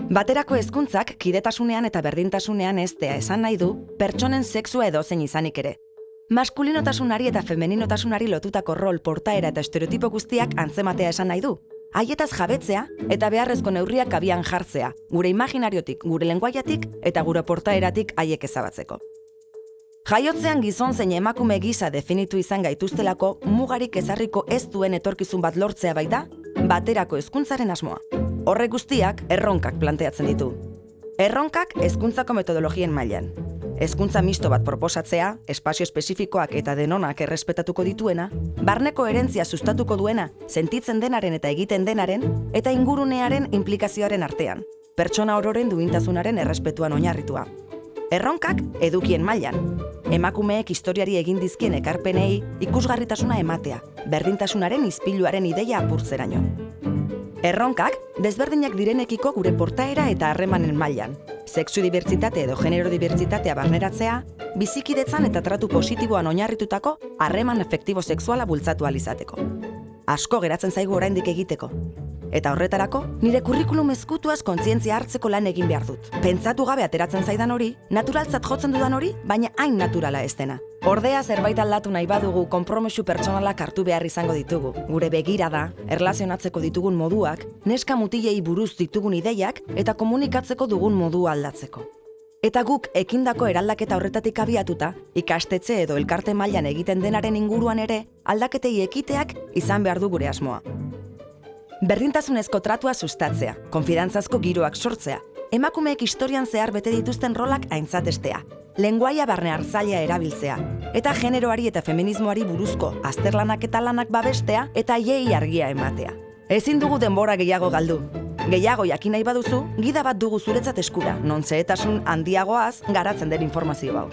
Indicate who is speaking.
Speaker 1: Baterako hezkuntzak kidetasunean eta berdintasunean heztea esan nahi du pertsonen sexua edozein izanik ere. Maskulinotasunari eta femeninotasunari lotutako rol, portaera eta estereotipo guztiak antzematea esan nahi du. Haietaz jabetzea eta beharrezko neurriak abian jartzea, gure imaginariotik, gure lengoaiatik eta gure portaeratik haiek ezabatzeko. Jaiotzean gizon zein emakume gisa definitu izan gaituztelako mugarik ezarriko ez duen etorkizun bat lortzea baita, baterako hezkuntzaren asmoa. Horrek guztiak erronkak planteatzen ditu. Erronkak hezkuntzako metodologien mailan. Hezkuntza misto bat proposatzea, espazio espezifikoak eta denonak errespetatuko dituena, barneko herentzia sustatuko duena, sentitzen denaren eta egiten denaren, eta ingurunearen inplikazioaren artean, pertsona ororen duintasunaren errespetuan oinarritua. Erronkak edukien mailan. Emakumeek historiari egin dizkien ekarpenei ikusgarritasuna ematea, berdintasunaren ispiluaren ideia apurtzeraino. Erronkak desberdinak direnekiko gure portaera eta harremanen mailan. Sexu dibertsitate edo genero dibertsitatea barneratzea, bizikidetzan eta tratu positiboan oinarritutako harreman afektibo sexuala bultzatu ahal izateko. Asko geratzen zaigu oraindik egiteko. Eta horretarako, nire kurrikulum ezkutuaz kontzientzia hartzeko lan egin behar dut. Pentsatu gabe ateratzen zaidan hori, naturaltzat jotzen dudan hori, baina hain naturala ez dena. Ordea zerbait aldatu nahi badugu, konpromesu pertsonalak hartu behar izango ditugu. Gure begirada, erlazionatzeko ditugun moduak, neska mutilei buruz ditugun ideiak eta komunikatzeko dugun modua aldatzeko. Eta guk ekindako eraldaketa horretatik abiatuta, ikastetxe edo elkarte mailan egiten denaren inguruan ere, aldaketei ekiteak izan behar du gure asmoa. Berdintasunezko tratua sustatzea, konfidantzazko giroak sortzea, emakumeek historian zehar bete dituzten rolak aintzatestea, lengoaia barne hartzailea erabiltzea, eta generoari eta feminismoari buruzko azterlanak eta lanak babestea eta haiei argia ematea. Ezin dugu denbora gehiago galdu. Gehiago jakin nahi baduzu, gida bat dugu zuretzat eskura, non xehetasun handiagoaz garatzen den informazio hau.